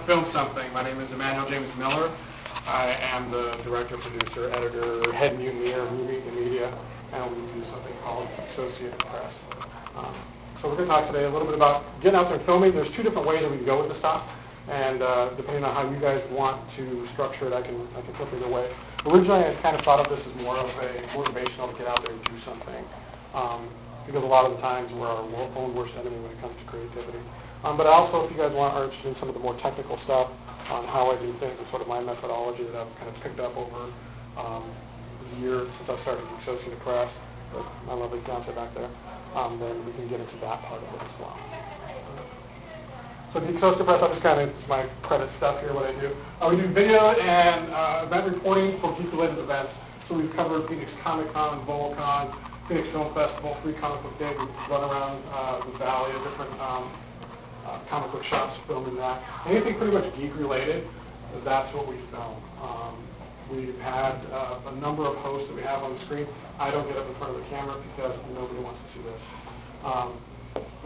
film something. My name is Emanuel James Miller. I am the director, producer, editor, head mutineer of movie and media, and we do something called Geekssociated Press. So we're going to talk today a little bit about getting out there and filming. There's two different ways that we can go with this stuff, and depending on how you guys want to structure it, I can flip either way. Originally, I kind of thought of this as more of a motivational to get out there and do something, because a lot of the times we're our own worst enemy when it comes to creativity. But also, if you guys are interested in some of the more technical stuff on how I do things and sort of my methodology that I've kind of picked up over the years since I started Geekssociated Press, with my lovely fiance back there, then we can get into that part of it as well. So Geekssociated Press, it's my credit stuff here, what I do. We do video and event reporting for geek-related events. So we've covered Phoenix Comic-Con, VolCon, Phoenix Film Festival, Free Comic Book Day. We've run around the valley of different comic book shops filming that. Anything pretty much geek-related, that's what we film. We've had a number of hosts that we have on the screen. I don't get up in front of the camera because nobody wants to see this.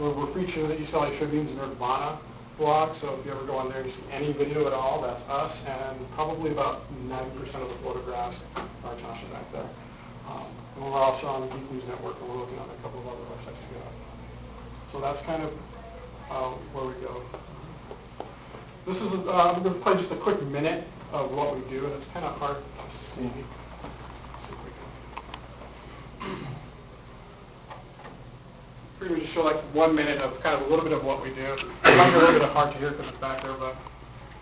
We're featured in the UCLA Tribune's Nerdvana blog, so if you ever go on there and you see any video at all, that's us, and probably about 90% of the photographs are Tasha back there. And we're also on the Geek News Network, and we're looking on a couple of other websites to get up. So that's kind of where we go. This is, I'm going to play just a quick minute of what we do, and it's kind of hard to see. Pretty much just show like 1 minute of kind of a little bit of what we do. It might be a little bit hard to hear because it's back there, but.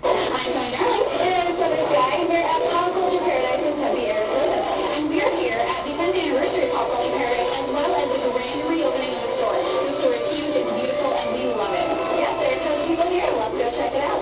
I'm Tony Darling, and so this guy, we're at Pop Culture Paradise in Tempe, Arizona, and we're here at the 10th anniversary of Pop Culture Paradise, as well as the grand reopening of the store. The store is huge, it's beautiful, and we love it. Yep, there's tons of people here. Let's go check it out.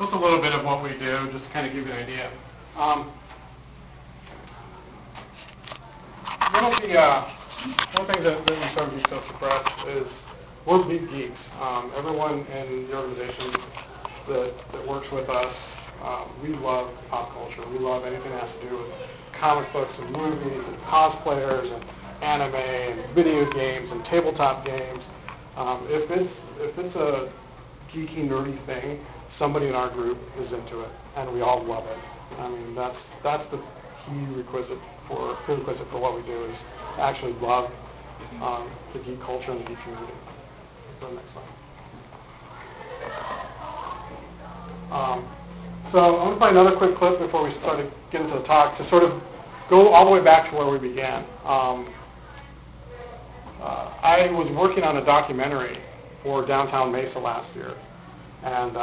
A little bit of what we do, just to kind of give you an idea. One of the things that we start at Geekssociated Press is we're big geeks. Everyone in the organization that works with us, we love pop culture. We love anything that has to do with comic books and movies and cosplayers and anime and video games and tabletop games. If it's a geeky, nerdy thing, somebody in our group is into it, and we all love it. I mean, that's the key requisite for what we do is actually love the geek culture and the geek community. Go to the next slide. So I'm going to play another quick clip before we start to get into the talk to sort of go all the way back to where we began. I was working on a documentary for Downtown Mesa last year, and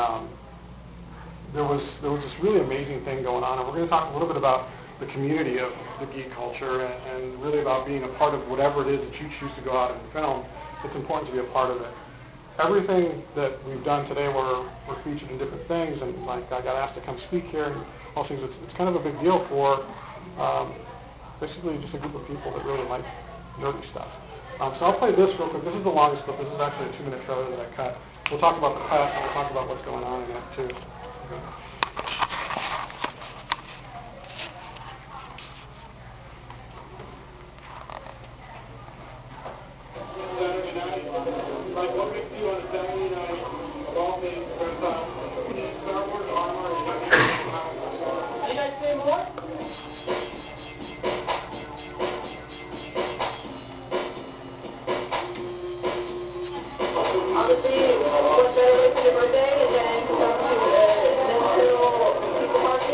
there was this really amazing thing going on, and we're going to talk a little bit about the community of the geek culture and really about being a part of whatever it is that you choose to go out and film. It's important to be a part of it. Everything that we've done today, we're featured in different things, and like I got asked to come speak here, and all things. It's kind of a big deal for basically just a group of people that really like nerdy stuff. So I'll play this real quick. This is the longest clip. This is actually a 2-minute trailer that I cut. We'll talk about the cut, and we'll talk about what's going on in it, too. Okay. Saturday night, like what makes you on a Saturday night of all things dress up in Star Wars armor and Can you guys say more? Obviously, what's better way for your birthday than to come to people party?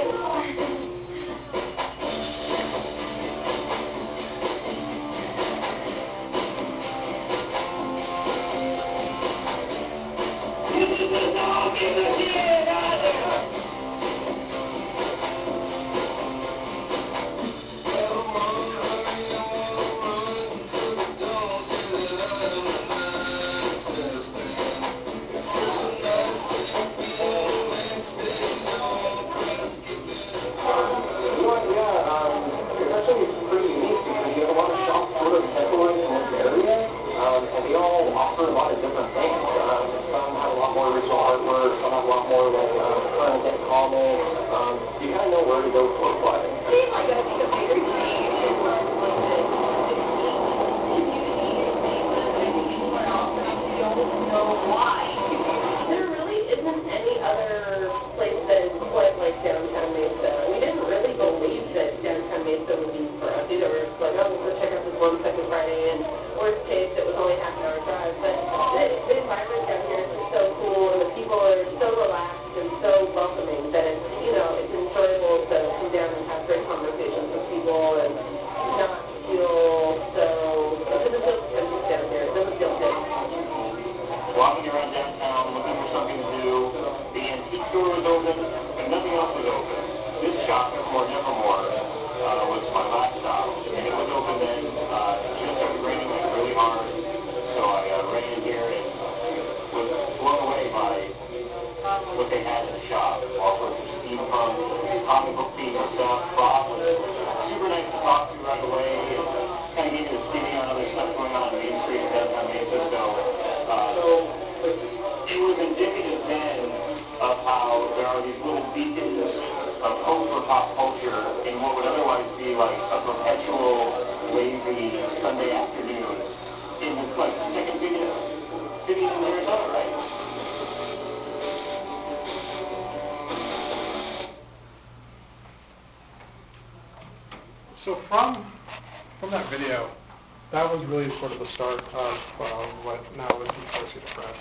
offer a lot of different things. Some have a lot more original artwork, some have a lot more like current day comics. You kind of know where to go for what. I gotta think of bigger change in like the community spaces, and I think anywhere else, and I don't know why. There really isn't any other place that is quite like downtown Mesa. We didn't really believe that downtown Mesa would be for us either. We're just like, oh, we'll go check out this one second Friday, and worst case, it was only half an hour drive. But the environment down here is just so cool, and the people are so relaxed and so welcoming that it's, you know, it's enjoyable to come down and have great conversations with people and not feel so, because it feels empty down here. It doesn't feel good. Walking around downtown, looking for something to do. The antique store was open, but nothing else was open. This shop, Nevermore, was my last stop, and it was open then. It just started raining like really hard, so I ran in here and was blown away by what they had in the shop. All sorts of steampunk, comic book themed stuff. Bob was super nice to talk to right away, and kind of gave me the skinny on other stuff going on Main Street in downtown Mesa, so it was indicative then of how there are these little beacons of hope for pop culture in what would otherwise be like a perpetual lazy Sunday afternoon in the like second biggest city in Arizona, right? So from that video, that was really sort of the start of what now is Geeksociated Press.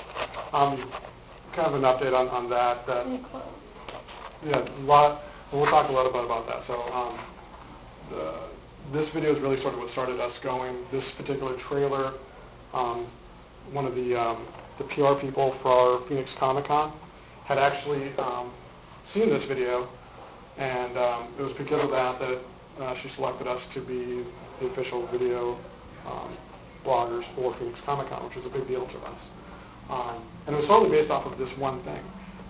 Kind of an update on that. Yeah, a lot. We'll talk a lot about that. So this video is really sort of what started us going. This particular trailer, one of the PR people for our Phoenix Comic-Con had actually seen this video, and it was because of that she selected us to be the official video bloggers for Phoenix Comic-Con, which is a big deal to us. And it was totally based off of this one thing.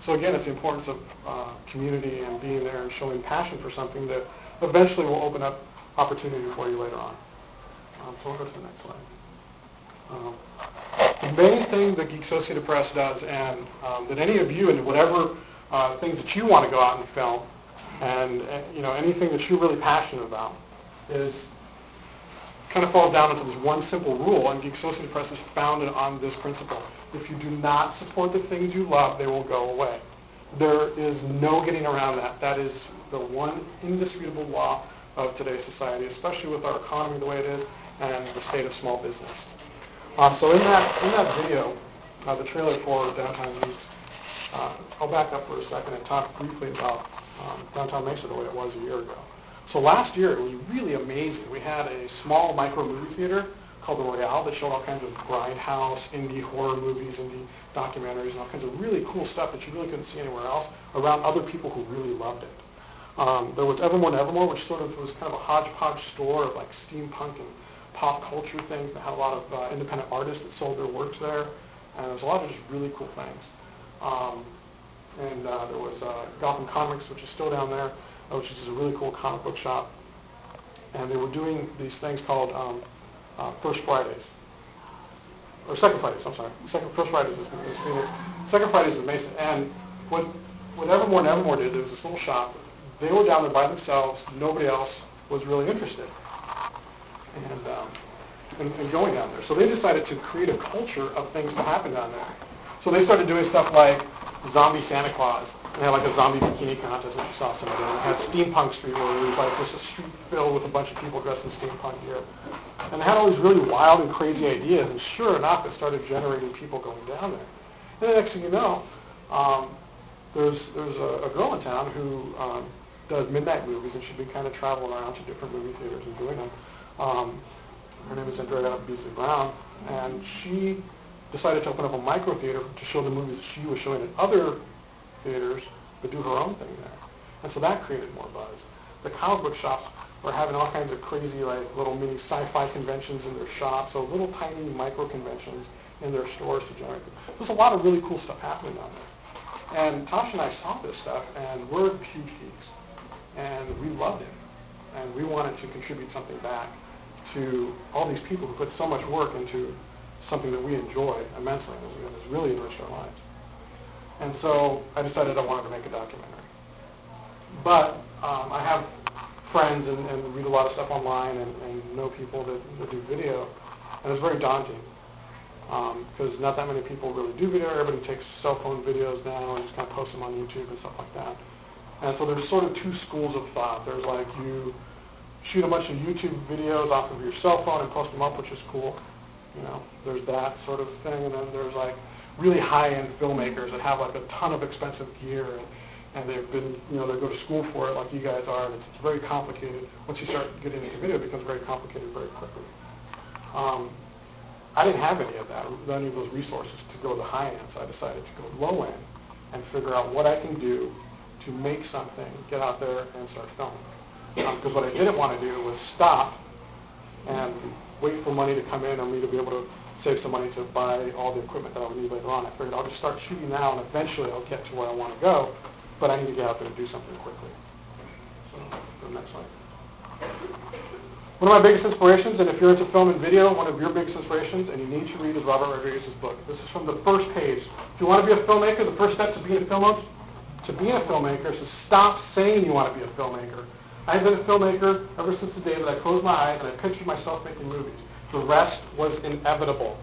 So again, it's the importance of community and being there and showing passion for something that eventually will open up opportunity for you later on. So we'll go to the next slide. The main thing that Geeksociated Press does, and that any of you and whatever things that you want to go out and film, and you know, anything that you're really passionate about, is kind of falls down into this one simple rule, and Geeksociated Press is founded on this principle. If you do not support the things you love, they will go away. There is no getting around that. That is the one indisputable law of today's society, especially with our economy the way it is and the state of small business. So in that video, the trailer for Downtown Geeks, I'll back up for a second and talk briefly about Downtown Mesa the way it was a year ago. So last year, it was really amazing. We had a small micro movie theater called the Royale that showed all kinds of grindhouse, indie horror movies, indie documentaries, and all kinds of really cool stuff that you really couldn't see anywhere else around other people who really loved it. There was Evermore Nevermore, which sort of was kind of a hodgepodge store of like steampunk and pop culture things that had a lot of independent artists that sold their works there, and there was a lot of just really cool things. And there was Gotham Comics, which is still down there, which is a really cool comic book shop. And they were doing these things called First Fridays. Or Second Fridays, I'm sorry. First Fridays is Phoenix. Second Fridays is Mesa. And what Evermore did, there was this little shop. They were down there by themselves. Nobody else was really interested in going down there. So they decided to create a culture of things to happen down there. So they started doing stuff like Zombie Santa Claus. They had like a zombie bikini contest, which you saw some of them. They had Steampunk Street, where it was like just a street filled with a bunch of people dressed in steampunk gear. And they had all these really wild and crazy ideas, and sure enough, it started generating people going down there. And the next thing you know, there's a girl in town who does midnight movies, and she's been kind of traveling around to different movie theaters and doing them. Her name is Andrea Beasley Brown, and she decided to open up a micro theater to show the movies that she was showing at other theaters, but do her own thing there. And so that created more buzz. The comic book shops were having all kinds of crazy, like, little mini sci-fi conventions in their shops, so little tiny micro conventions in their stores to generate. There's a lot of really cool stuff happening down there. And Tasha and I saw this stuff, and we're huge geeks, and we loved it. And we wanted to contribute something back to all these people who put so much work into something that we enjoy immensely and has really enriched our lives. And so I decided I wanted to make a documentary. But I have friends and read a lot of stuff online and know people that do video, and it's very daunting because not that many people really do video. Everybody takes cell phone videos now and just kind of posts them on YouTube and stuff like that. And so there's sort of two schools of thought. There's like you shoot a bunch of YouTube videos off of your cell phone and post them up, which is cool. You know, there's that sort of thing. And then there's like really high-end filmmakers that have like a ton of expensive gear and they've been, you know, they go to school for it like you guys are, and it's very complicated. Once you start getting into video, it becomes very complicated very quickly. I didn't have any of that, any of those resources to go to the high end, so I decided to go low end and figure out what I can do to make something, get out there and start filming. Because what I didn't want to do was stop and wait for money to come in or me to be able to save some money to buy all the equipment that I would need later on. I figured I'll just start shooting now and eventually I'll get to where I want to go, but I need to get out there and do something quickly. So, the next slide. One of my biggest inspirations, and if you're into film and video, one of your biggest inspirations, and you need to read, is Robert Rodriguez's book. This is from the first page. If you want to be a filmmaker, the first step to being a filmmaker is to stop saying you want to be a filmmaker. I've been a filmmaker ever since the day that I closed my eyes and I pictured myself making movies. The rest was inevitable.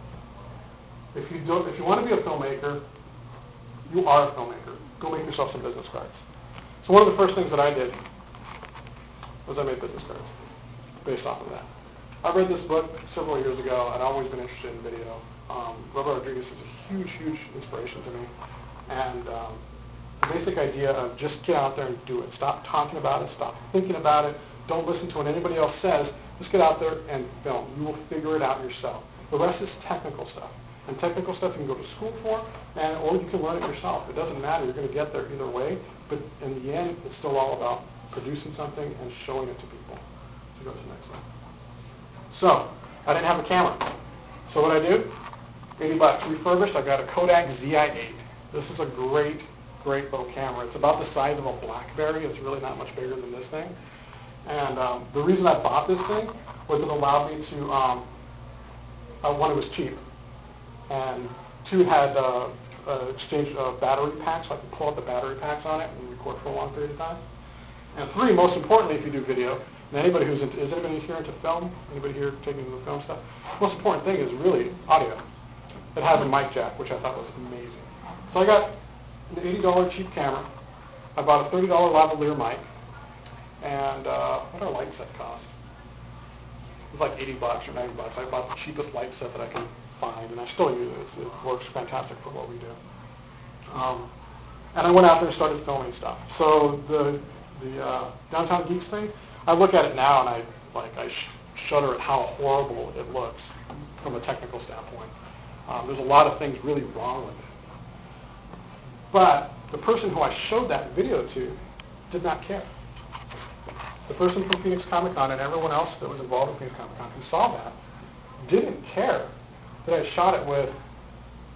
If you want to be a filmmaker, you are a filmmaker. Go make yourself some business cards. So one of the first things that I did was I made business cards based off of that. I read this book several years ago, and I've always been interested in video. Robert Rodriguez is a huge, huge inspiration to me. And the basic idea of just get out there and do it. Stop talking about it. Stop thinking about it. Don't listen to what anybody else says. Just get out there and film. You will figure it out yourself. The rest is technical stuff. And technical stuff you can go to school for, or you can learn it yourself. It doesn't matter. You're going to get there either way. But in the end, it's still all about producing something and showing it to people. So go to the next slide. So, I didn't have a camera. So what I do, $80 refurbished, I got a Kodak ZI-8. This is a great, great little camera. It's about the size of a BlackBerry. It's really not much bigger than this thing. And the reason I bought this thing was it allowed me to, one, it was cheap, and two, it had exchange battery packs, so I could pull out the battery packs on it and record for a long period of time. And three, most importantly, if you do video, and anybody who's into, is anybody here into film? Anybody here taking the film stuff? The most important thing is really audio. It has a mic jack, which I thought was amazing. So I got an $80 cheap camera. I bought a $30 lavalier mic. And what did a light set cost? It was like $80 or $90. I bought the cheapest light set that I could find, and I still use it. It works fantastic for what we do. And I went out there and started filming stuff. So the Downtown Geeks thing, I look at it now and I shudder at how horrible it looks from a technical standpoint. There's a lot of things really wrong with it. But the person who I showed that video to did not care. The person from Phoenix Comic-Con and everyone else that was involved in Phoenix Comic-Con who saw that didn't care that I shot it with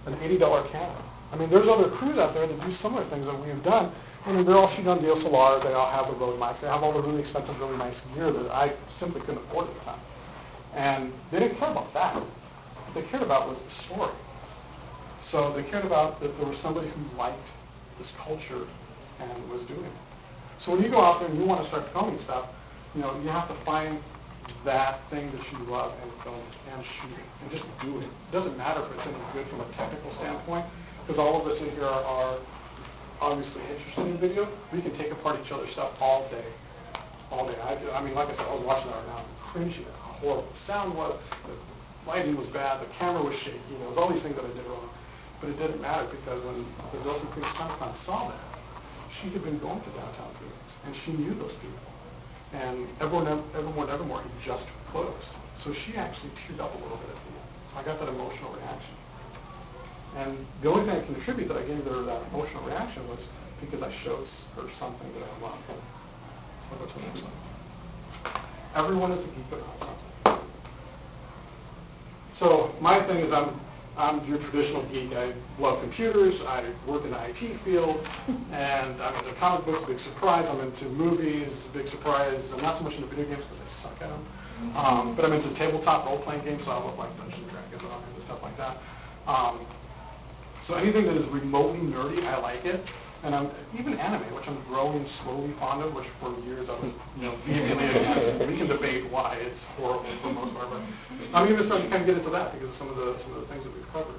an $80 camera. I mean, there's other crews out there that do similar things that we've done. I mean, they're all shooting on DSLRs, they all have the Rode mics, they have all the really expensive, really nice gear that I simply couldn't afford at the time. And they didn't care about that. What they cared about was the story. So they cared about that there was somebody who liked this culture and was doing it. So when you go out there and you want to start filming stuff, you know, you have to find that thing that you love and film and shoot it and just do it. It doesn't matter if it's any good from a technical standpoint, because all of us in here are obviously interested in video. We can take apart each other's stuff all day. All day. I mean, like I said, I was watching that right now, cringing at how horrible the sound was, the lighting was bad, the camera was shaky, you know, it was all these things that I did wrong. But it didn't matter because when the girl from Phoenix Comic-Con saw that, she had been going to downtown Phoenix, and she knew those people. And Evermore had just closed. So she actually teared up a little bit at the end. So I got that emotional reaction. And the only thing I can attribute that I gave her that emotional reaction was because I showed her something that I loved. So I'll go to the next slide. Everyone is a geek about something. So my thing is I'm your traditional geek. I love computers. I work in the IT field, and I'm into comic books. Big surprise. I'm into movies. Big surprise. I'm not so much into video games because I suck at them. But I mean, it's a tabletop role-playing game, so I look like Dungeons & Dragons and all kinds of stuff like that. So anything that is remotely nerdy, I like it. And even anime, which I'm growing slowly fond of, which for years I was, vehemently against. We can debate why it's horrible for the most part, but I'm even starting to kind of get into that because of some of the things that we've covered.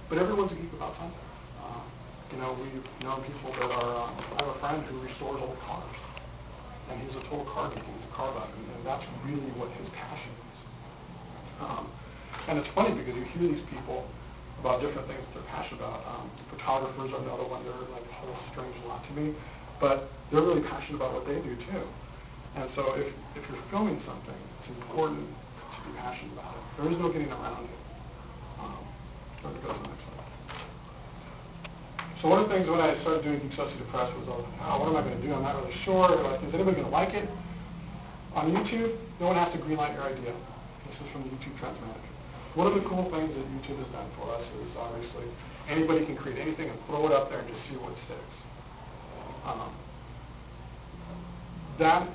But everyone's a geek about something. We've known people that are. I have a friend who restores old cars, and he's a total car geek. He's a car buff, and that's really what his passion is. And it's funny because you hear these people about different things that they're passionate about. Photographers are another one. They're like a whole strange lot to me, but they're really passionate about what they do too. And so if you're filming something, it's important to be passionate about it. There is no getting around it. Let me go to the next slide. So one of the things when I started doing Geeksociated Press was, what am I going to do? I'm not really sure. Like, is anybody going to like it? On YouTube, no one has to greenlight your idea. This is from the YouTube Trends Manager. One of the cool things that YouTube has done for us is obviously anybody can create anything and throw it up there and just see what sticks. That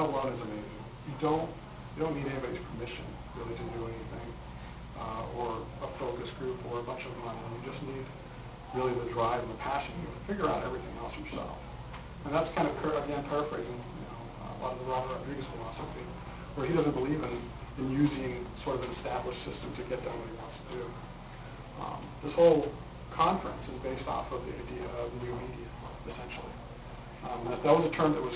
alone is amazing. You don't need anybody's permission really to do anything, or a focus group or a bunch of money. You just need really the drive and the passion. You figure out everything else yourself. And that's kind of, again, paraphrasing a lot of the Robert Rodriguez philosophy, where he doesn't believe in using sort of an established system to get done what he wants to do. This whole conference is based off of the idea of new media, essentially. That was a term that was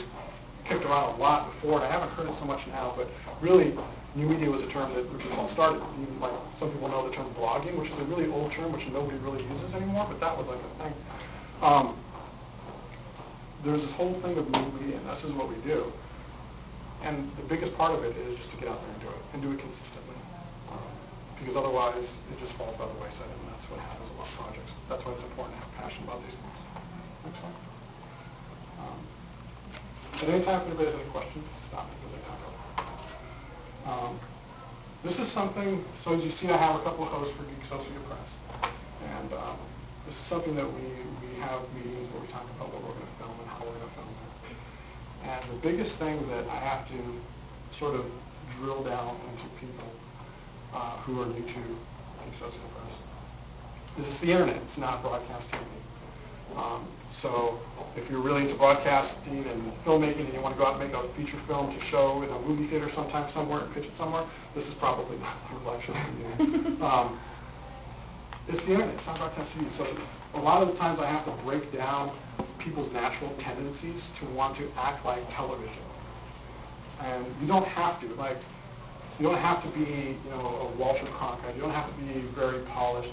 kicked around a lot before, and I haven't heard it so much now, but really, new media was a term that all started. Even like some people know the term blogging, which is a really old term which nobody really uses anymore, but that was like a thing. There's this whole thing of new media, and this is what we do. And the biggest part of it is just to get out there and do it consistently. Because otherwise, it just falls by the wayside, and that's what happens with a lot of projects. That's why it's important to have passion about these things. Next slide. At any time, if anybody has any questions, stop me because I talk over. This is something, so as you see, I have a couple of hosts for Geeksociated Press. And this is something that we have meetings where we talk about what we're going to film and how we're going to film it. And the biggest thing that I have to sort of drill down into people who are new to Geeksociated Press is it's the internet. It's not broadcast TV. So if you're really into broadcasting and filmmaking and you want to go out and make a feature film to show in a movie theater sometime somewhere and pitch it somewhere, this is probably not the lecture for you. It's the internet. It's not broadcast TV. So a lot of the times I have to break down people's natural tendencies to want to act like television. And you don't have to. Like, you don't have to be, a Walter Cronkite. You don't have to be very polished.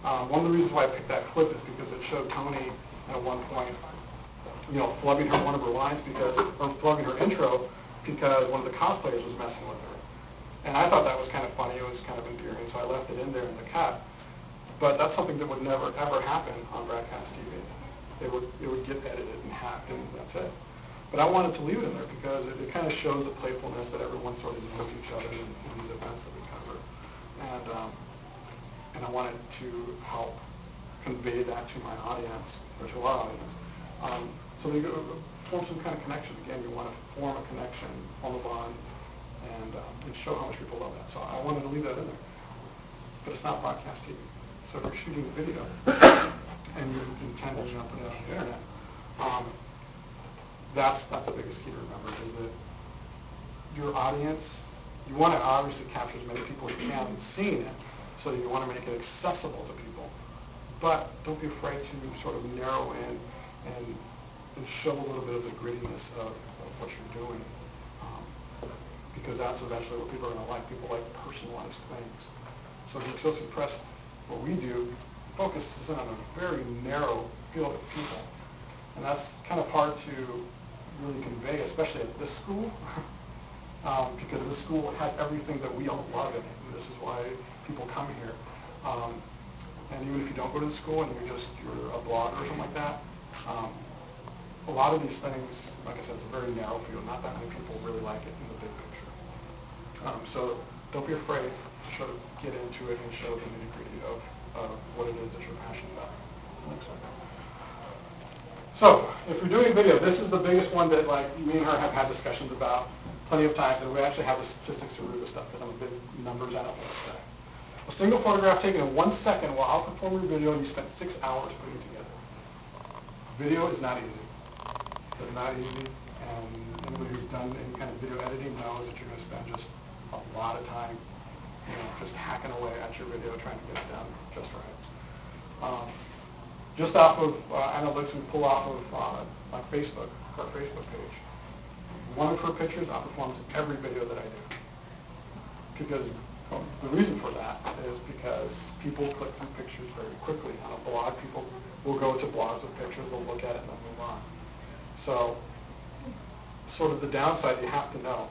One of the reasons why I picked that clip is because it showed Tony at one point, flubbing her one of her lines or flubbing her intro because one of the cosplayers was messing with her. And I thought that was kind of funny. It was kind of endearing, so I left it in there in the cut. But that's something that would never, ever happen on broadcast TV. It would get edited and hacked, and that's it. But I wanted to leave it in there because it kind of shows the playfulness that everyone sort of knows each other in these events that we cover. And I wanted to help convey that to my audience, or to our audience. So they form some kind of connection. Again, you want to form a connection, form a bond, and show how much people love that. So I wanted to leave that in there. But it's not broadcast TV. So if you're shooting a video and you intend to put it out on the internet, that's the biggest key to remember, is that your audience, you want to obviously capture as many people as you can seeing it, so you want to make it accessible to people. But don't be afraid to sort of narrow in and show a little bit of the grittiness of what you're doing, because that's eventually what people are going to like. People like personalized things. So Geeksociated Press, what we do, focuses in on a very narrow field of people. And that's kind of hard to really convey, especially at this school, because this school has everything that we all love in it. And this is why people come here. And even if you don't go to the school and you're a blogger or something like that, a lot of these things, like I said, it's a very narrow field. Not that many people really like it in the big picture. So don't be afraid to sort of get into it and show the nitty-gritty of what it is that you're passionate about. Next one. So if you're doing video, this is the biggest one that me and her have had discussions about. plenty of times, and we actually have the statistics to root this stuff because I'm a big numbers analyst today. A single photograph taken in 1 second will outperform your video you spent 6 hours putting together. Video is not easy. It's not easy, and anybody who's done any kind of video editing knows that you're going to spend just a lot of time, just hacking away at your video trying to get it done just right. Just off of analytics we pull off of like Facebook, our Facebook page. One of her pictures outperforms every video that I do. Because the reason for that is because people click through pictures very quickly. On a blog, people will go to blogs with pictures, they'll look at it and they'll move on. So, sort of the downside, you have to know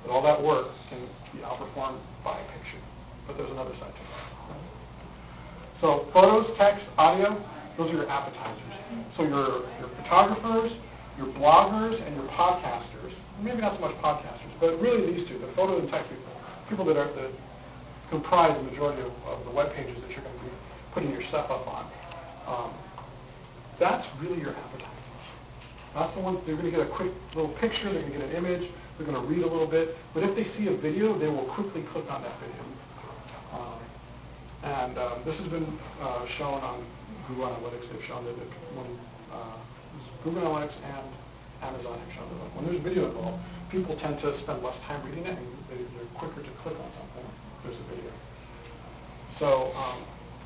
that all that work can be outperformed by a picture. But there's another side to it. So, photos, text, audio, those are your appetizers. So your photographers, your bloggers, and your podcasters, maybe not so much podcasters, but really these two, the photo and text people that comprise the majority of the web pages that you're going to be putting your stuff up on. That's really your appetizer. That's the ones, they're going to get a quick little picture, they're going to get an image, they're going to read a little bit, but if they see a video, they will quickly click on that video. This has been shown on Google Analytics. They've shown that when Google Analytics and Amazon have shown that when there's video involved, people tend to spend less time reading it, and they're quicker to click on something if there's a video. So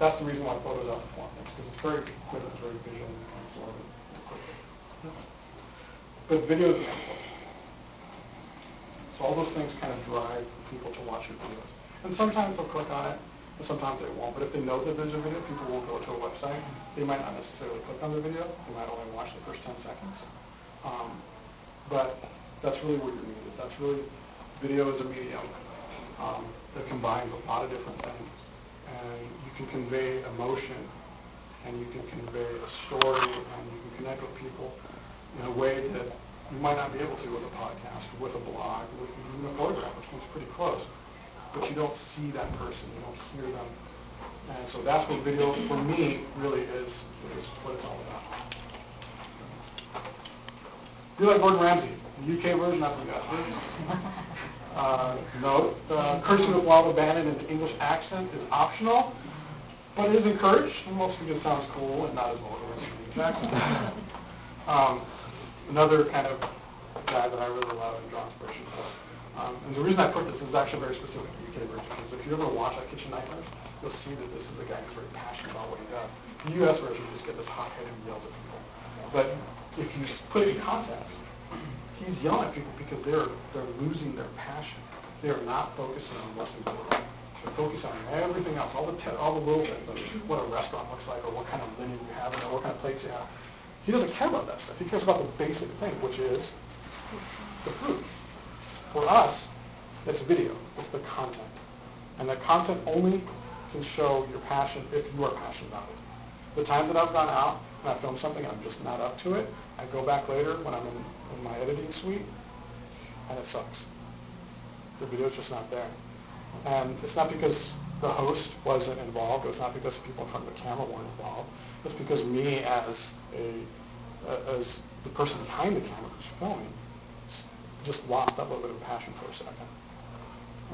that's the reason why photos outperform things, because it's very quick, it's very visual, and absorbent quickly. But video is important. So all those things kind of drive people to watch your videos. And sometimes they'll click on it, and sometimes they won't. But if they know that there's a video, people will go to a website. They might not necessarily click on the video. They might only watch the first 10 seconds. But that's really where your need is. That's really, video is a medium that combines a lot of different things. And you can convey emotion, and you can convey a story, and you can connect with people in a way that you might not be able to with a podcast, with a blog, with even a photograph, which comes pretty close. But you don't see that person, you don't hear them. And so that's what video, for me, really is what it's all about. Be like Gordon Ramsay, the UK version, not the US version. Note, cursing with wild abandon in the English accent is optional, but it is encouraged, and mostly because it sounds cool and not as vulgar as the English accent. Another kind of guy that I really love and draw inspiration for. And the reason I put this is actually very specific to the UK version, because if you ever watch like Kitchen Nightmares, you'll see that this is a guy who's very passionate about what he does. The US version, you just get this hot-headed who yells at people. But if you put it in context, he's yelling at people because they're losing their passion. They are not focusing on what's important. They're focusing on everything else, all the little things, like what a restaurant looks like, or what kind of linen you have, or what kind of plates you have. He doesn't care about that stuff. He cares about the basic thing, which is the food. For us, it's video. It's the content. And that content only can show your passion if you are passionate about it. The times that I've gone out and I filmed something, I'm just not up to it. I go back later when I'm in my editing suite, and it sucks. The video's just not there. And it's not because the host wasn't involved. It's not because people in front of the camera weren't involved. It's because me as the person behind the camera who's filming just lost that little bit of passion for a second.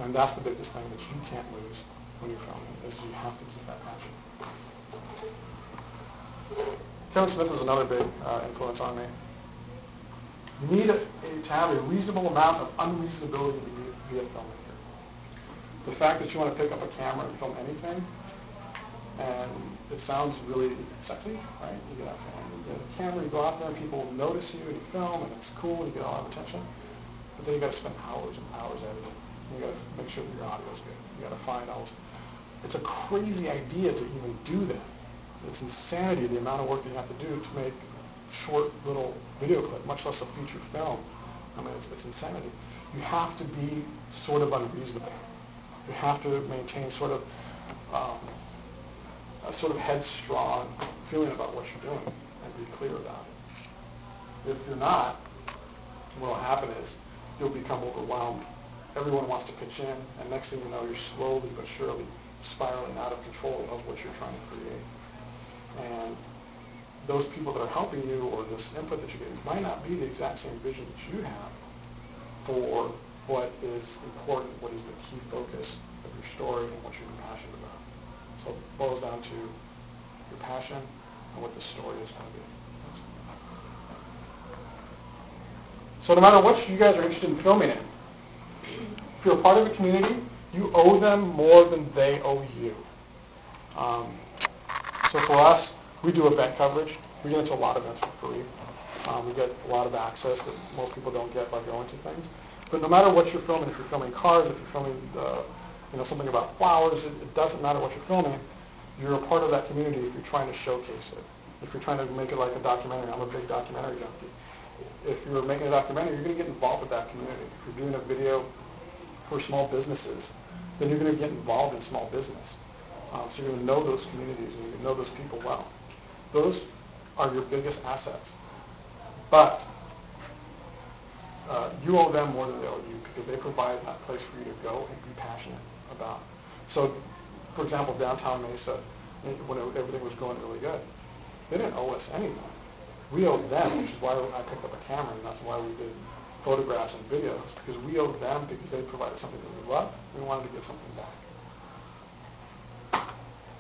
And that's the biggest thing that you can't lose when you're filming, is you have to keep that passion. Kevin Smith was another big influence on me. You need to have a reasonable amount of unreasonability to be a filmmaker. The fact that you want to pick up a camera and film anything, and it sounds really sexy, right? You get a camera, you go out there, and people notice you, and you film, and it's cool, and you get a lot of attention. But then you got to spend hours and hours editing. You got to make sure that your audio is good. You got to find all. It's a crazy idea to even do that. It's insanity the amount of work that you have to do to make short little video clip, much less a feature film. I mean, it's insanity. You have to be sort of unreasonable. You have to maintain sort of a sort of headstrong feeling about what you're doing and be clear about it. If you're not, what will happen is you'll become overwhelmed. Everyone wants to pitch in, and next thing you know, you're slowly but surely spiraling out of control of what you're trying to create. And those people that are helping you, or this input that you're getting, might not be the exact same vision that you have for what is important, what is the key focus of your story, and what you're passionate about. So it boils down to your passion and what the story is going to be. So no matter what you guys are interested in filming in, if you're a part of a community, you owe them more than they owe you. So for us, we do event coverage. We get into a lot of events for free. We get a lot of access that most people don't get by going to things. But no matter what you're filming, if you're filming cars, if you're filming something about flowers, it doesn't matter what you're filming. You're a part of that community if you're trying to showcase it. If you're trying to make it like a documentary, I'm a big documentary junkie. If you're making a documentary, you're going to get involved with that community. If you're doing a video for small businesses, then you're going to get involved in small business. So you're going to know those communities and you're going to know those people well. Those are your biggest assets. But you owe them more than they owe you because they provide that place for you to go and be passionate about. So, for example, downtown Mesa, when everything was going really good, they didn't owe us anything. We owed them, which is why I picked up a camera, and that's why we did photographs and videos, because we owed them because they provided something that we loved. We wanted to give something back.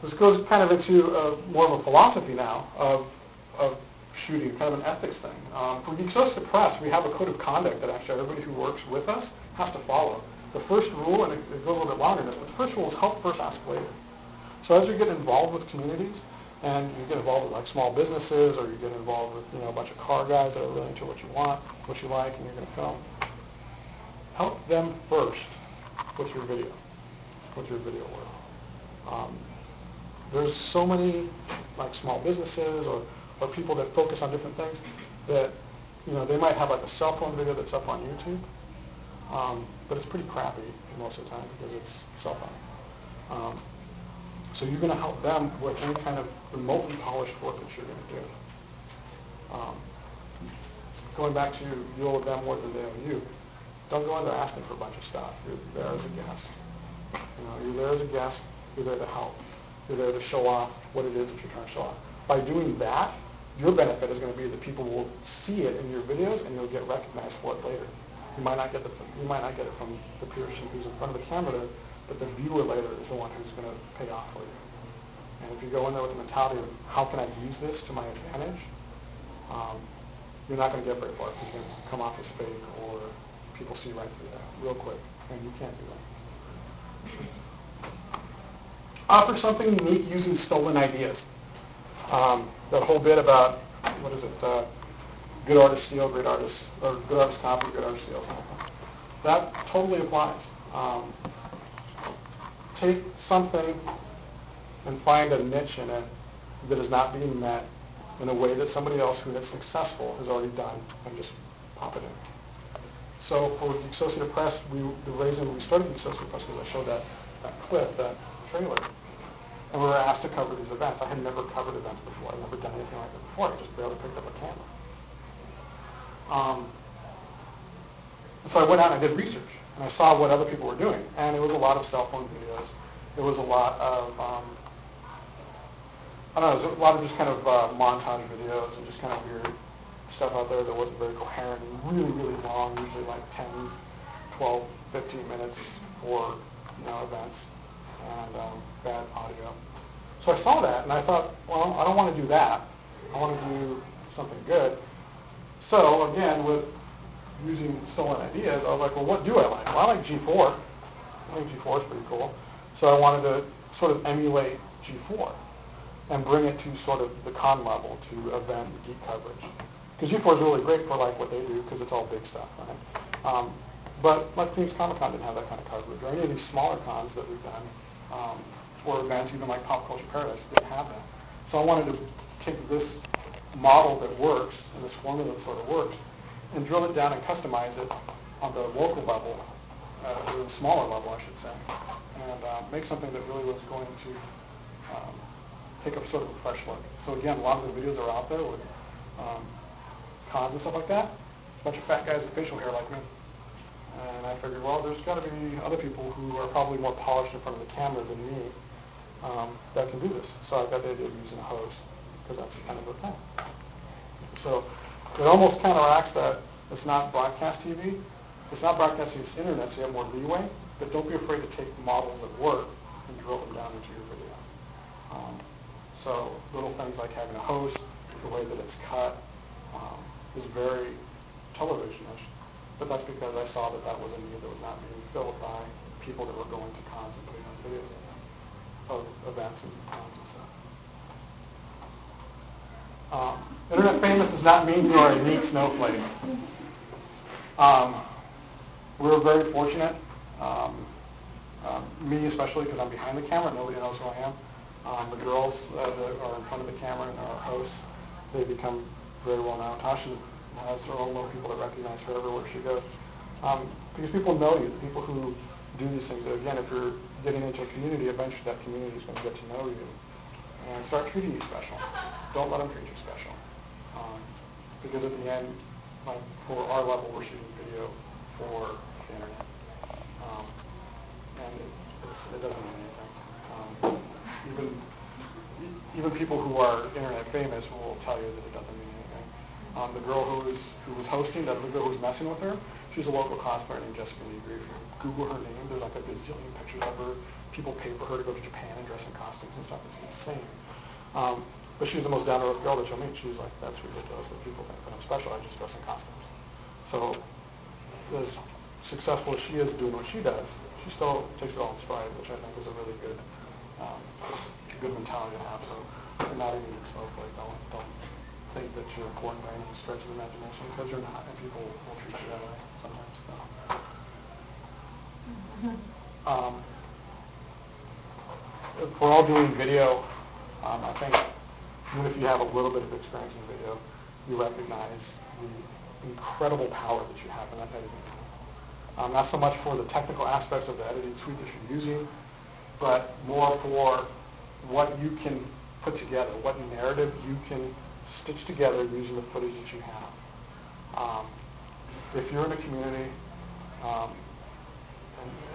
This goes kind of into more of a philosophy now of shooting, kind of an ethics thing. For Geekssociated Press, we have a code of conduct that actually everybody who works with us has to follow. The first rule, and it goes a little bit longer than this, but the first rule is help first, ask later. So as you get involved with communities, and you get involved with like small businesses, or you get involved with a bunch of car guys that are really into what you want, what you like, and you're going to film, help them first with your video work. There's so many like small businesses or people that focus on different things that they might have like a cell phone video that's up on YouTube, but it's pretty crappy most of the time because it's cell phone. So you're going to help them with any kind of remotely polished work that you're going to do. Going back to you owe them more than they owe you, don't go in there asking for a bunch of stuff. You're there as a guest. You're there as a guest. You're there to help. You're there to show off what it is that you're trying to show off. By doing that, your benefit is going to be that people will see it in your videos and you'll get recognized for it later. You might not get it from the person who's in front of the camera there, but the viewer later is the one who's going to pay off for you. And if you go in there with the mentality of how can I use this to my advantage, you're not going to get very far. You're going to come off as fake, or people see right through that real quick, and you can't do that. Offer something unique using stolen ideas. That whole bit about, what is it, good artists steal, great artists, or good artists copy, good artists steal, something like that. That totally applies. Take something and find a niche in it that is not being met in a way that somebody else who is successful has already done, and just pop it in. So for Geekssociated Press, the reason we started Geekssociated Press was I showed that clip, that trailer, and we were asked to cover these events. I had never covered events before. I'd never done anything like that before. I just barely picked up a camera. And so I went out and I did research, and I saw what other people were doing, and it was a lot of cell phone videos. It was a lot of, it was a lot of just kind of montage videos and just kind of weird stuff out there that wasn't very coherent and really, really long, usually like 10, 12, 15 minutes for events, and bad audio. So I saw that, and I thought, well, I don't want to do that. I want to do something good. So again, with using stolen ideas, I was like, well, what do I like? Well, I like G4. I think G4 is pretty cool. So I wanted to sort of emulate G4 and bring it to sort of the con level, to event geek coverage. Because G4 is really great for like what they do, because it's all big stuff, right? But like Phoenix Comic-Con didn't have that kind of coverage, or any of these smaller cons that we've done, or events even like Pop Culture Paradise didn't have that. So I wanted to take this model that works, and this formula that sort of works, and drill it down and customize it on the local level, or the smaller level, I should say, and make something that really was going to take a sort of a fresh look. So again, a lot of the videos are out there with cons and stuff like that. It's a bunch of fat guys with facial hair like me. And I figured, well, there's got to be other people who are probably more polished in front of the camera than me that can do this. So I got the idea of using a host, because that's kind of the thing. So it almost counteracts that it's not broadcast TV, It's not broadcasting to the internet, so you have more leeway, but don't be afraid to take models that work and drill them down into your video. So little things like having a host, the way that it's cut, is very television-ish. But that's because I saw that that was a need that was not being filled by people that were going to cons and putting on videos of events and cons and stuff. Internet famous does not mean you are a neat snowflake. We're very fortunate, me especially because I'm behind the camera, nobody knows who I am. The girls that are in front of the camera and are hosts, they become very well known. Tasha has her own little people that recognize her everywhere she goes. Because people know you, the people who do these things. Again, if you're getting into a community, eventually that community is going to get to know you and start treating you special. Don't let them treat you special. Because at the end, like for our level, we're shooting video for the internet. And it doesn't mean anything. Even people who are internet famous will tell you that it doesn't mean anything. The girl who was hosting, the girl who was messing with her, she's a local cosplayer named Jessica Negri. If you Google her name, there's like a gazillion pictures of her. People pay for her to go to Japan and dress in costumes and stuff. It's insane. But she's the most down-to-earth girl that you'll meet. She's like, that's ridiculous that people think that I'm special. I just dress in costumes. So as successful as she is doing what she does, she still takes it all in stride, which I think is a really good mentality to have. So you're not a unique snowflake. Don't think that you're important by any stretch of the imagination, because you're not, and people will treat you that way sometimes. So. If we're all doing video, I think even if you have a little bit of experience in video, you recognize the incredible power that you have in that editing. Not so much for the technical aspects of the editing suite that you're using, but more for what you can put together, what narrative you can stitch together using the footage that you have. If you're in a community, and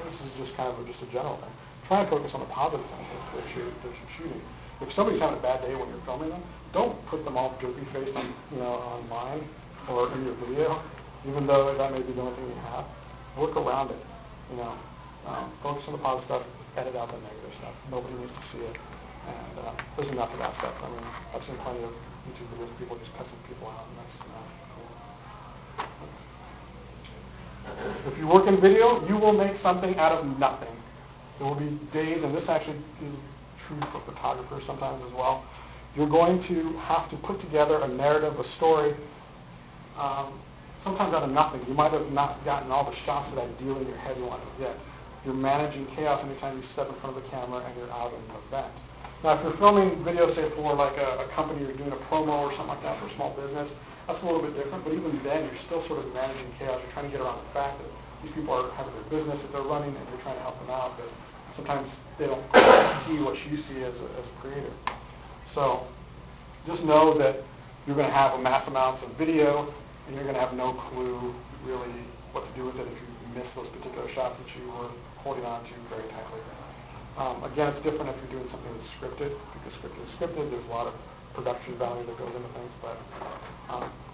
this is just kind of just a general thing, try and focus on the positive things that you're shooting. If somebody's having a bad day when you're filming them, don't put them all derpy-faced online or in your video, even though that may be the only thing you have. Work around it. Focus on the positive stuff, edit out the negative stuff. Nobody needs to see it. And there's enough of that stuff. I mean, I've seen plenty of YouTube videos of people just cussing people out, and that's not cool. If you work in video, you will make something out of nothing. There will be days, and this actually is true for photographers sometimes as well. You're going to have to put together a narrative, a story, sometimes out of nothing. You might have not gotten all the shots that ideally in your head you wanted to get. You're managing chaos anytime you step in front of the camera and you're out in an event. Now, if you're filming video, say, for like a company, you're doing a promo or something like that for a small business, that's a little bit different. But even then, you're still sort of managing chaos. You're trying to get around the fact that these people are having their business that they're running, and you're trying to help them out. But sometimes they don't see what you see as a creator. So just know that you're going to have mass amounts of video, and you're going to have no clue really what to do with it if you miss those particular shots that you were holding on to very tightly. Again, it's different if you're doing something that's scripted, because scripted is scripted. There's a lot of production value that goes into things, but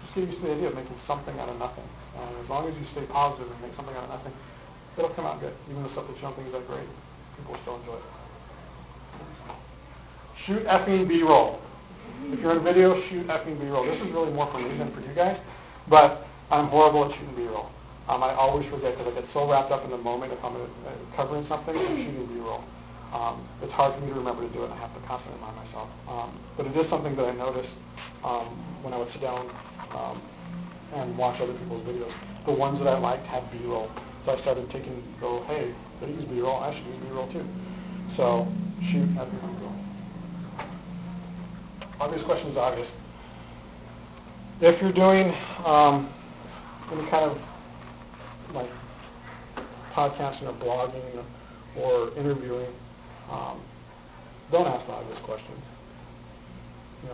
just get used to the idea of making something out of nothing. And as long as you stay positive and make something out of nothing, it'll come out good. Even the stuff that you don't think is that great, people will still enjoy it. Shoot effing B-roll. If you're in video, shoot effing B-roll. This is really more for me than for you guys, but I'm horrible at shooting B-roll. I always forget because I get so wrapped up in the moment if I'm covering something and shooting B-roll. It's hard for me to remember to do it, and I have to constantly remind myself. But it is something that I noticed when I would sit down and watch other people's videos. The ones that I liked had B-roll. So I started hey, they use B-roll, I should use B-roll too. So shoot effing B-roll. Obvious question is obvious. If you're doing any kind of like podcasting or blogging or interviewing, don't ask the obvious questions.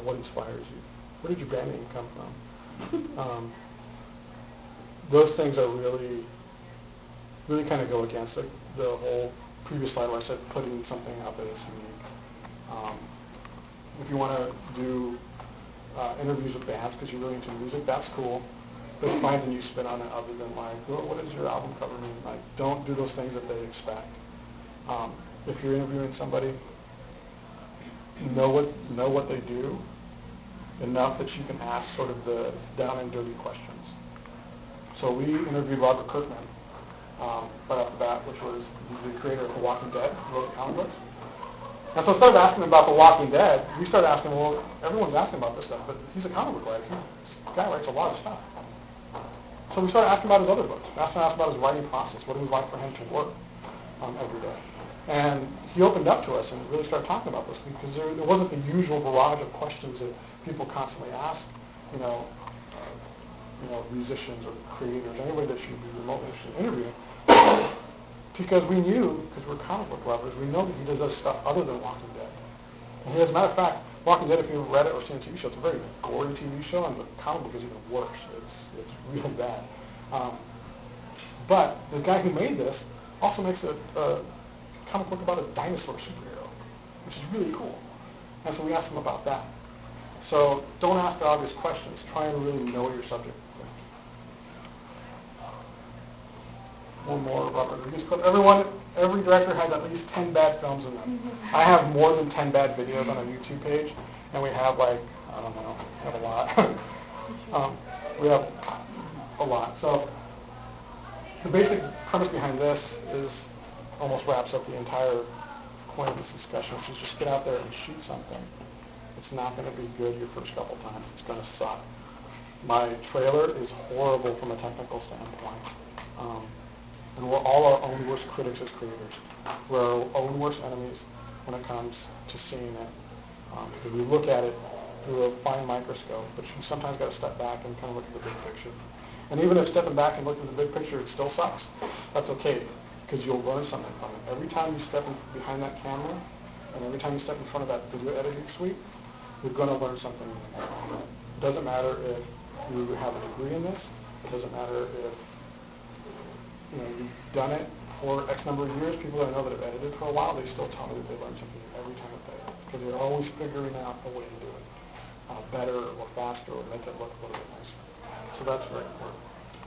What inspires you? Where did your brand name come from? Those things are really kind of go against the whole previous slide where I said putting something out there that's unique. If you want to do interviews with bands because you're really into music, that's cool. Let's find a new spin on it other than like, what does your album cover mean? Like, don't do those things that they expect. If you're interviewing somebody, know what they do enough that you can ask sort of the down and dirty questions. So we interviewed Robert Kirkman right off the bat, which was the creator of The Walking Dead, who wrote comic books. And so instead of asking him about The Walking Dead, we started asking, well, everyone's asking about this stuff, but he's a comic book writer. This guy writes a lot of stuff. So we started asking about his other books. We asked about his writing process, what it was like for him to work every day. And he opened up to us and really started talking about this because there wasn't the usual barrage of questions that people constantly ask, musicians or creators, anybody that should be remotely interested in interviewing. Because we knew, because we're comic book lovers, we know that he does stuff other than Walking Dead. And as a matter of fact, Walking Dead, if you've read it or seen a TV show, it's a very gory TV show, and the comic book is even worse. It's really bad. But the guy who made this also makes a comic book about a dinosaur superhero, which is really cool. And so we asked him about that. So don't ask the obvious questions. Try and really know your subject. One more Robert Rodriguez clip. Every director has at least 10 bad films in them. I have more than 10 bad videos on our YouTube page, and we have we have a lot. We have a lot. So the basic premise behind this is almost wraps up the entire point of this discussion, which is just get out there and shoot something. It's not going to be good your first couple times. It's going to suck. My trailer is horrible from a technical standpoint. And we're all our own worst critics as creators. We're our own worst enemies when it comes to seeing it. Because we look at it through a fine microscope, but you sometimes got to step back and kind of look at the big picture. And even if stepping back and looking at the big picture, it still sucks. That's okay, because you'll learn something from it. Every time you step behind that camera, and every time you step in front of that video editing suite, you're going to learn something new. It doesn't matter if you have a degree in this. It doesn't matter if you've done it for X number of years. People that I know that have edited for a while, they still tell me that they learn something every time that they edit, because they're always figuring out a way to do it better or faster or make it look a little bit nicer. So that's very important.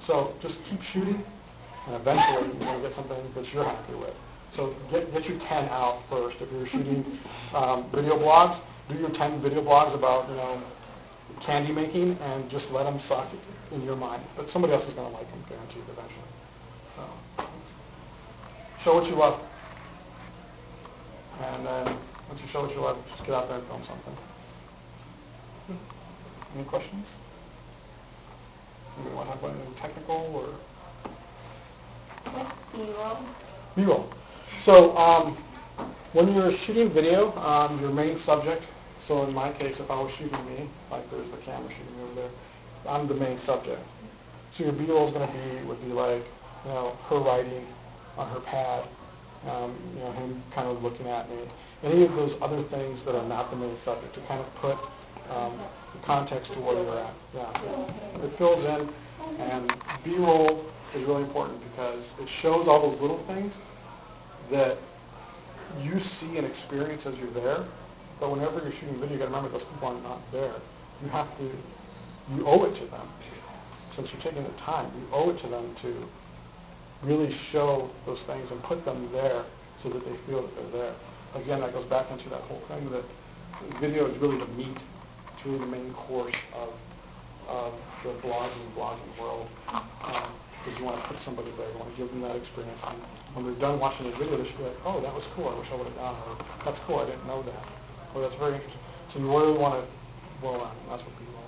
So just keep shooting, and eventually you're going to get something that you're happy with. So get your 10 out first. If you're shooting video blogs, do your 10 video blogs about candy making, and just let them suck in your mind. But somebody else is going to like them, guaranteed, eventually. Show what you love. And then once you show what you love, just get out there and film something. Any questions? Anybody want to talk about anything technical or? B-roll. B-roll. So when you're shooting video, your main subject, so in my case, if I was shooting me, like there's the camera shooting me over there, I'm the main subject. So your B-roll is going to would be like, her writing on her pad, him kind of looking at me. Any of those other things that are not the main subject to kind of put the context to where you're at. Yeah. It fills in, and B-roll is really important because it shows all those little things that you see and experience as you're there. But whenever you're shooting video, you got to remember those people are not there. You owe it to them. Since you're taking the time, you owe it to them to really show those things and put them there so that they feel that they're there. Again, that goes back into that whole thing that video is really the meat. It's really the main course of the blogging world. Because you want to put somebody there. You want to give them that experience. And when they're done watching the video, they should be like, oh, that was cool. I wish I would have done. Or that's cool. I didn't know that. Or that's very interesting. So you really want to roll on. That's what B-roll is.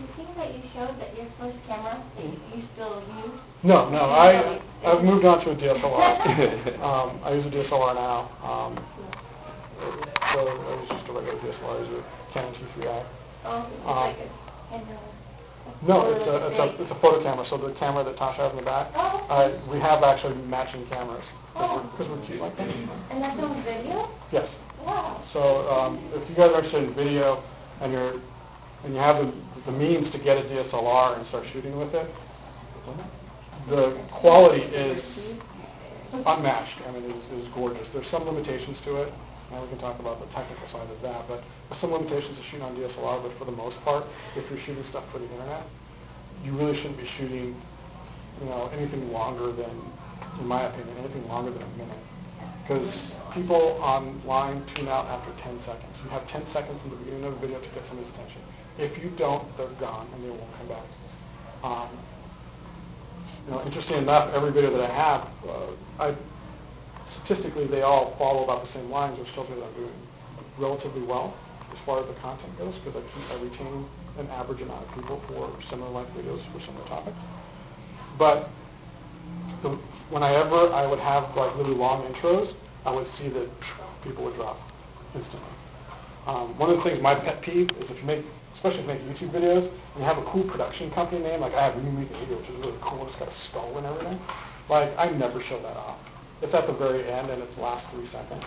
The thing that you showed, that your first camera that you still use? No. I've moved on to a DSLR. I use a DSLR now. So I use just a regular DSLR. I use a Canon T3i. Oh, it's like a camera. No, it's a photo camera. So the camera that Tasha has in the back, we have actually matching cameras because we're cute like that. And that's on video? Yes. Wow. So if you guys are interested in video and you have the means to get a DSLR and start shooting with it, the quality is unmatched. I mean, it is gorgeous. There's some limitations to it. and we can talk about the technical side of that, but there's some limitations to shooting on DSLR, but for the most part, if you're shooting stuff for the internet, you really shouldn't be shooting, anything longer than, in my opinion, anything longer than a minute. Because people online tune out after 10 seconds. You have 10 seconds in the beginning of the video to get somebody's attention. If you don't, they're gone and they won't come back. Interesting enough, every video that I have, statistically they all follow about the same lines, which tells me that I'm doing relatively well as far as the content goes, because I retain an average amount of people for similar length videos for similar topics. But whenever I would have like really long intros, I would see that people would drop instantly. One of the things, my pet peeve, is especially if you make YouTube videos, and you have a cool production company name, like I have Remake Video, which is really cool, it's got a skull and everything. Like, I never show that off. It's at the very end, and it's the last 3 seconds.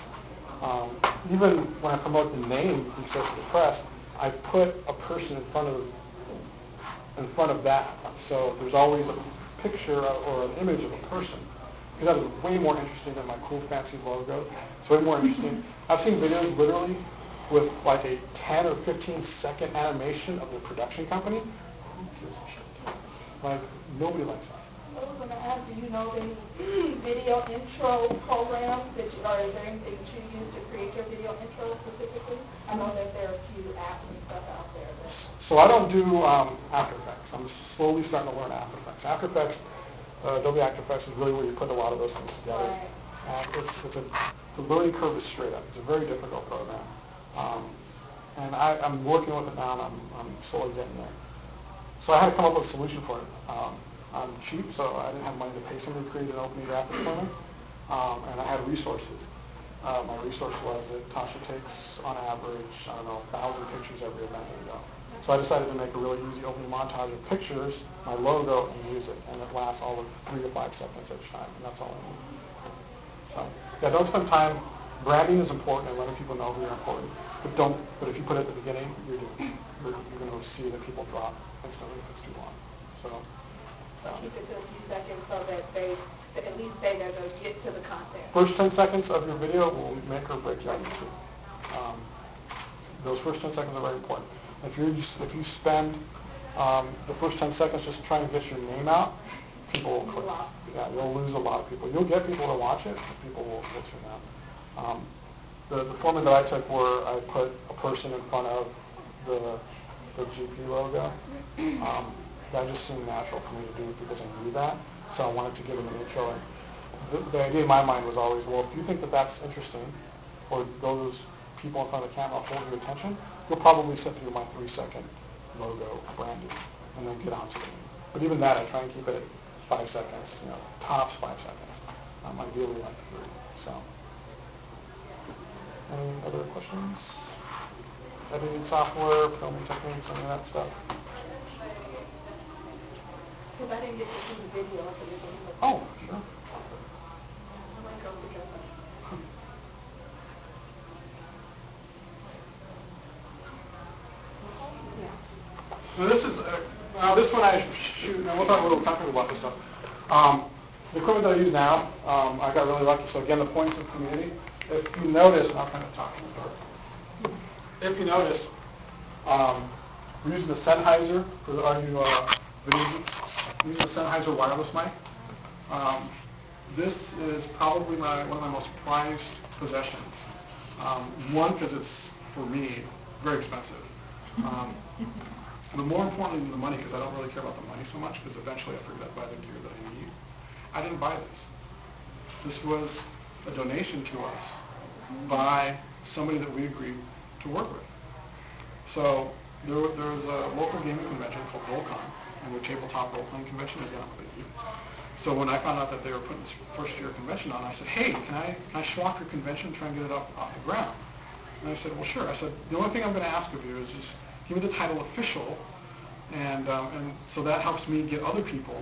Even when I promote the name Geekssociated Press, I put a person in front of that. So there's always a picture or an image of a person, because that is way more interesting than my cool fancy logo. It's way more interesting. I've seen videos literally with like a 10 or 15 second animation of the production company. Who gives a shit? Like, nobody likes that. I was going to ask, do you know any video intro programs or is there anything that you use to create your video intro specifically? I know that there are a few apps and stuff out there. So I don't do After Effects. I'm slowly starting to learn After Effects. After Effects, Adobe After Effects is really where you put a lot of those things together. Right. The learning curve is straight up. It's a very difficult program. And I'm working with it now, and I'm slowly getting there. So I had to come up with a solution for it. I'm cheap, so I didn't have money to pay somebody to create an opening graphics for me. And I had resources. My resource was that Tasha takes, on average, 1,000 pictures every event we go. So I decided to make a really easy opening montage of pictures, my logo, and music. And it lasts all of 3 to 5 seconds each time, and that's all I need. So, yeah, don't spend time. Branding is important and letting people know who you're important. But if you put it at the beginning, you're going to see that people drop instantly if it's too long. So keep it to a few seconds so that they at least say they're going to get to the content. First 10 seconds of your video will make or break your YouTube. Those first 10 seconds are very important. If you spend the first 10 seconds just trying to get your name out, people will click. Yeah, you'll lose a lot of people. You'll get people to watch it, but people will tune out. The format that I took where I put a person in front of the GP logo, that just seemed natural for me to do because I knew that. So I wanted to give them an intro. And the idea in my mind was always, well, if you think that that's interesting, or those people in front of the camera hold your attention, you'll probably sit through my 3-second logo branding and then get on to it. But even that, I try and keep it at 5 seconds, tops 5 seconds. Ideally like 3. So, any other questions? Editing software, filming techniques, any of that stuff? Because I didn't get to see the video. Oh, sure. I might go together. Now this one I shoot, and we'll talk a little technical about this stuff. The equipment that I use now, I got really lucky. So again, the points of community. If you notice, and I'll kind of talk in the dark. If you notice, we're using the Sennheiser for the audio video. We're using the Sennheiser wireless mic. This is probably one of my most prized possessions. One, because it's, for me, very expensive. But more importantly than the money, because I don't really care about the money so much, because eventually I figured I'd buy the gear that I need. I didn't buy this. This was a donation to us by somebody that we agreed to work with. So there was a local gaming convention called Volcon, and the tabletop role-playing convention. Again, I'm a big geek. So when I found out that they were putting this first-year convention on, I said, hey, can I schlock your convention and try and get it off the ground? And I said, well, sure. I said, the only thing I'm going to ask of you is just give me the title official, and so that helps me get other people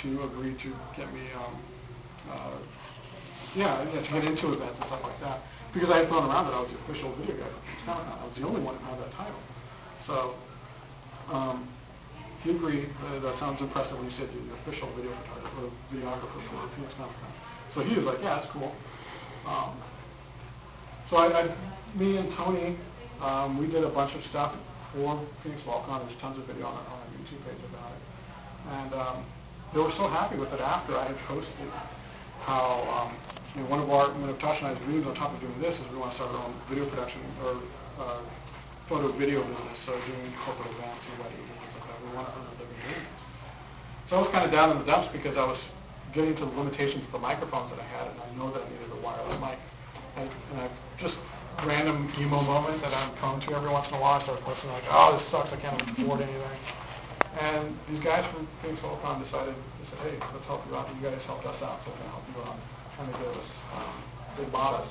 to agree to get me, to get into events and stuff like that. Because I had thrown around that I was the official video guy for Comic-Con. I was the only one who had that title. So he agreed. That sounds impressive when you said you're the official video photographer or videographer for Phoenix Comic-Con. So he was like, yeah, that's cool. So me and Tony, we did a bunch of stuff for Phoenix Volcon. There's tons of video on our YouTube page about it. And they were so happy with it after I had posted how, one of Tosh and I's dreams on top of doing this is we want to start our own video production or photo video business, so doing corporate events and weddings and things like that. We want to earn a living doing this. So I was kind of down in the dumps because I was getting to the limitations of the microphones that I had, and I know that I needed a wireless mic. And I just random emo moment that I'm prone to every once in a while, I start posting like, oh, this sucks, I can't afford anything. And these guys from Phoenix Volcon decided, they said, hey, let's help you out. You guys helped us out, so we're going to help you out. And they gave us, they bought us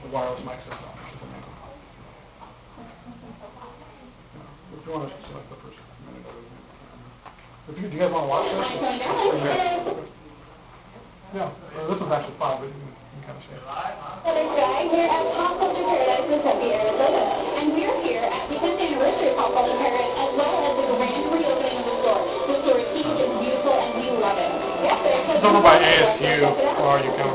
the wireless mic system, which is amazing. If you want to select the first minute of it. Do you guys want to watch this? Yeah, this one's actually 5, but you can kind of see it. Other guy, we're at Pop Culture Paradise in Tempe, Arizona, and we're here at the 10th anniversary of Pop Culture Paradise, as well as the grand reopening of the store. The store is huge and beautiful, and we love it. It's over by ASU, or you can